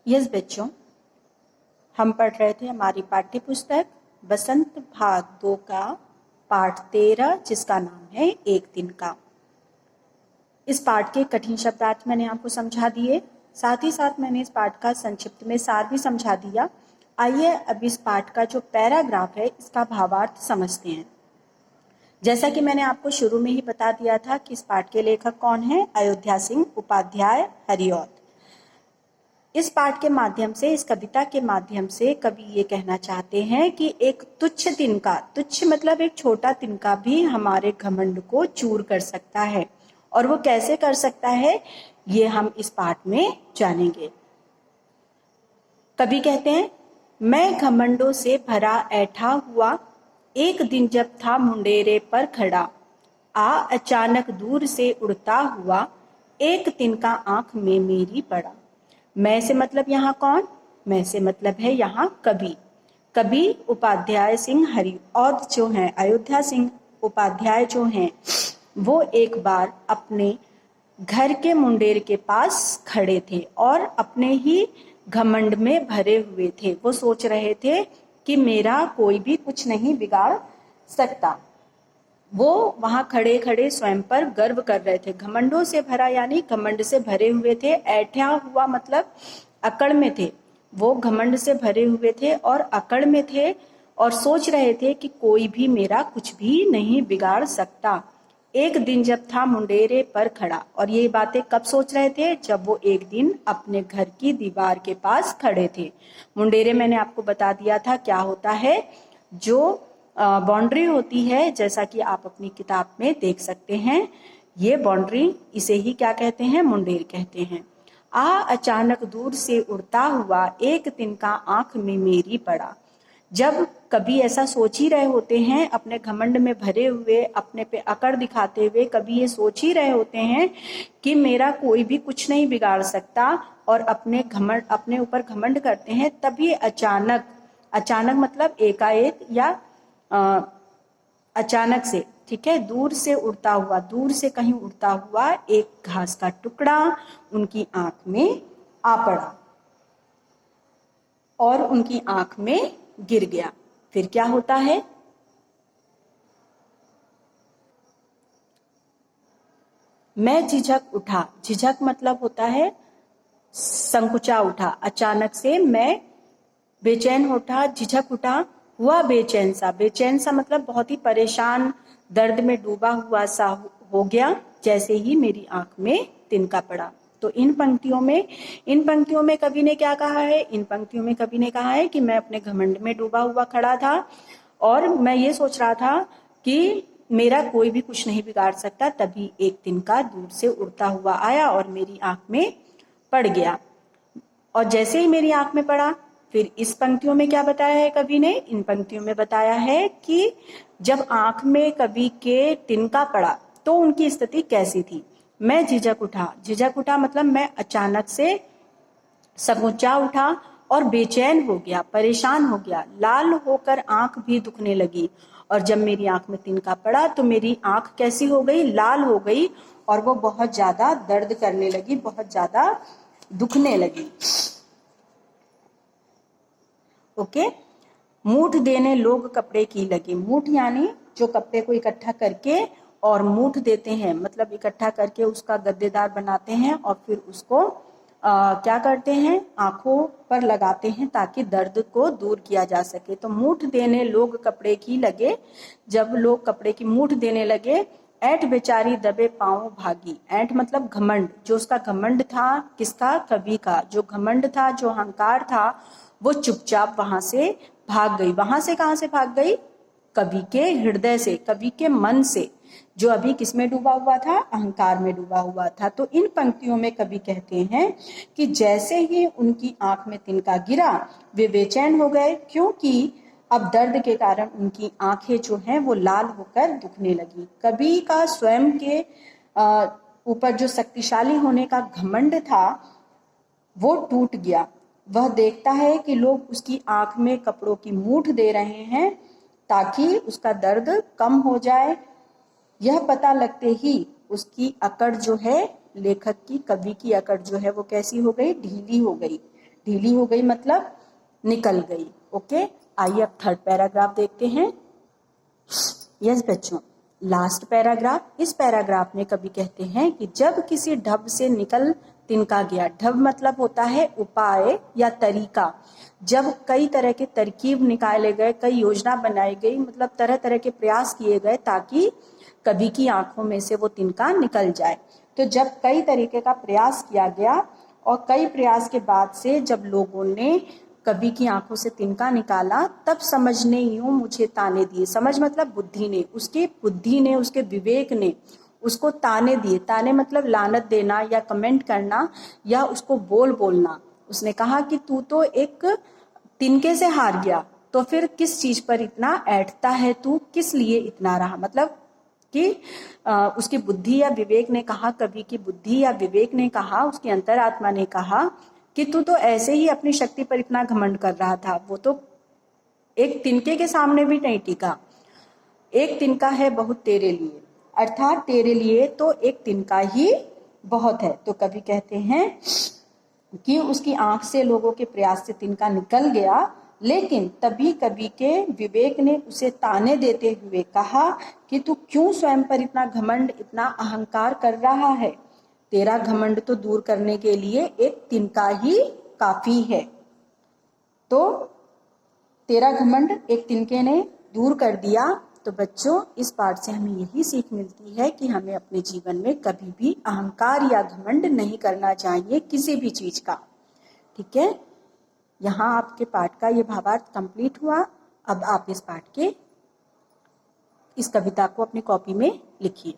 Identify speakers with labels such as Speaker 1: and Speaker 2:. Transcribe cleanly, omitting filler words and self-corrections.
Speaker 1: Yes बच्चों, हम पढ़ रहे थे हमारी पाठ्य पुस्तक बसंत भाग 2 का पाठ 13 जिसका नाम है एक दिन का। इस पाठ के कठिन शब्दार्थ मैंने आपको समझा दिए, साथ ही साथ मैंने इस पाठ का संक्षिप्त में सार भी समझा दिया। आइए अब इस पाठ का जो पैराग्राफ है इसका भावार्थ समझते हैं। जैसा कि मैंने आपको शुरू में ही बता दिया था कि इस पाठ के लेखक कौन है, अयोध्या सिंह उपाध्याय हरिऔध। इस पाठ के माध्यम से, इस कविता के माध्यम से कवि ये कहना चाहते हैं कि एक तुच्छ तिनका, तुच्छ मतलब एक छोटा तिनका भी हमारे घमंड को चूर कर सकता है। और वो कैसे कर सकता है ये हम इस पाठ में जानेंगे। कवि कहते हैं, मैं घमंडों से भरा ऐठा हुआ, एक दिन जब था मुंडेरे पर खड़ा, आ अचानक दूर से उड़ता हुआ, एक तिनका आंख में मेरी पड़ा। मैं से मतलब यहाँ कौन? मैं से मतलब है यहाँ कवि। कवि उपाध्याय सिंह हरिऔध जो हैं, अयोध्या सिंह उपाध्याय जो हैं, वो एक बार अपने घर के मुंडेर के पास खड़े थे और अपने ही घमंड में भरे हुए थे। वो सोच रहे थे कि मेरा कोई भी कुछ नहीं बिगाड़ सकता। वो वहां खड़े खड़े स्वयं पर गर्व कर रहे थे। घमंडों से भरा यानी घमंड से भरे हुए थे। ऐठा हुआ मतलब अकड़ में थे। वो घमंड से भरे हुए थे और अकड़ में थे और सोच रहे थे कि कोई भी मेरा कुछ भी नहीं बिगाड़ सकता। एक दिन जब था मुंडेरे पर खड़ा, और ये बातें कब सोच रहे थे? जब वो एक दिन अपने घर की दीवार के पास खड़े थे। मुंडेरे मैंने आपको बता दिया था क्या होता है, जो बाउंड्री होती है, जैसा कि आप अपनी किताब में देख सकते हैं। ये बाउंड्री, इसे ही क्या कहते हैं? मुंडेर कहते हैं। आ अचानक दूर से उड़ता हुआ, एक तिनका आंख में मेरी पड़ा। जब कभी ऐसा सोच ही रहे होते हैं, अपने घमंड में भरे हुए, अपने पे अकड़ दिखाते हुए कभी ये सोच ही रहे होते हैं कि मेरा कोई भी कुछ नहीं बिगाड़ सकता, और अपने ऊपर घमंड करते हैं, तभी अचानक, अचानक मतलब एकाएक या अचानक से, ठीक है, दूर से उड़ता हुआ, दूर से कहीं उड़ता हुआ एक घास का टुकड़ा उनकी आंख में आ पड़ा और उनकी आंख में गिर गया। फिर क्या होता है? मैं झिझक उठा। झिझक मतलब होता है संकुचा उठा। अचानक से मैं बेचैन उठा, झिझक उठा, हुआ बेचैन सा। बेचैन सा मतलब बहुत ही परेशान, दर्द में डूबा हुआ सा हो गया जैसे ही मेरी आंख में तिनका पड़ा। तो इन पंक्तियों में कवि ने क्या कहा है? इन पंक्तियों में कवि ने कहा है कि मैं अपने घमंड में डूबा हुआ खड़ा था और मैं ये सोच रहा था कि मेरा कोई भी कुछ नहीं बिगाड़ सकता। तभी एक तिनका दूर से उड़ता हुआ आया और मेरी आंख में पड़ गया। और जैसे ही मेरी आंख में पड़ा, फिर इस पंक्तियों में क्या बताया है कवि ने? इन पंक्तियों में बताया है कि जब आंख में कवि के तिनका पड़ा तो उनकी स्थिति कैसी थी। मैं झिझक उठा। झिझक उठा मतलब मैं अचानक से समूचा उठा और बेचैन हो गया, परेशान हो गया। लाल होकर आंख भी दुखने लगी, और जब मेरी आंख में तिनका पड़ा तो मेरी आंख कैसी हो गई? लाल हो गई, और वो बहुत ज्यादा दर्द करने लगी, बहुत ज्यादा दुखने लगी। ओके। मूठ देने लोग कपड़े की लगे। मूठ यानी जो कपड़े को इकट्ठा करके और मूठ देते हैं, मतलब इकट्ठा करके उसका गद्देदार बनाते हैं और फिर उसको क्या करते हैं? आंखों पर लगाते हैं ताकि दर्द को दूर किया जा सके। तो मूठ देने लोग कपड़े की लगे। जब लोग कपड़े की मूठ देने लगे, ऐंठ बेचारी दबे पांव भागी। ऐंठ मतलब घमंड। जो उसका घमंड था, किसका? कवि का। जो घमंड था, जो अहंकार था, वो चुपचाप वहां से भाग गई। वहां से कहां से भाग गई? कवि के हृदय से, कवि के मन से, जो अभी किसमें डूबा हुआ था? अहंकार में डूबा हुआ था। तो इन पंक्तियों में कवि कहते हैं कि जैसे ही उनकी आंख में तिनका गिरा, वे बेचैन हो गए, क्योंकि अब दर्द के कारण उनकी आंखें जो हैं वो लाल होकर दुखने लगी। कवि का स्वयं के ऊपर जो शक्तिशाली होने का घमंड था वो टूट गया। वह देखता है कि लोग उसकी आंख में कपड़ों की मूठ दे रहे हैं ताकि उसका दर्द कम हो जाए। यह पता लगते ही उसकी अकड़ जो है, लेखक की, कवि की अकड़ जो है वो कैसी हो गई? ढीली हो गई। ढीली हो गई मतलब निकल गई। ओके, आइए अब थर्ड पैराग्राफ देखते हैं। यस बच्चों, लास्ट पैराग्राफ। इस पैराग्राफ में कवि कहते हैं कि जब किसी ढब से निकल तिनका गया। ढब मतलब होता है उपाय या तरीका। जब कई तरह के तरकीब निकाले गए, कई योजना बनाई गई, मतलब तरह तरह के प्रयास किए गए ताकि कवि की आंखों में से वो तिनका निकल जाए। तो जब कई तरीके का प्रयास किया गया और कई प्रयास के बाद से जब लोगों ने कवि की आंखों से तिनका निकाला, तब समझ ने यूं मुझे ताने दिए। समझ मतलब बुद्धि ने, उसके बुद्धि ने, उसके विवेक ने उसको ताने दिए। ताने मतलब लानत देना या कमेंट करना या उसको बोलना। उसने कहा कि तू तो एक तिनके से हार गया, तो फिर किस चीज पर इतना ऐंठता है तू, किस लिए इतना रहा। मतलब कि उसकी बुद्धि या विवेक ने कहा, कवि की बुद्धि या विवेक ने कहा, उसकी अंतरात्मा ने कहा कि तू तो ऐसे ही अपनी शक्ति पर इतना घमंड कर रहा था, वो तो एक तिनके के सामने भी नहीं टिका। एक तिनका है बहुत तेरे लिए, अर्थात तेरे लिए तो एक तिनका ही बहुत है। तो कवि कहते हैं कि उसकी आंख से लोगों के प्रयास से तिनका निकल गया, लेकिन तभी कवि के विवेक ने उसे ताने देते हुए कहा कि तू क्यों स्वयं पर इतना घमंड, इतना अहंकार कर रहा है। तेरा घमंड तो दूर करने के लिए एक तिनका ही काफी है। तो तेरा घमंड एक तिनके ने दूर कर दिया। तो बच्चों, इस पाठ से हमें यही सीख मिलती है कि हमें अपने जीवन में कभी भी अहंकार या घमंड नहीं करना चाहिए किसी भी चीज का। ठीक है, यहाँ आपके पाठ का ये भावार्थ कंप्लीट हुआ। अब आप इस पाठ के इस कविता को अपनी कॉपी में लिखिए।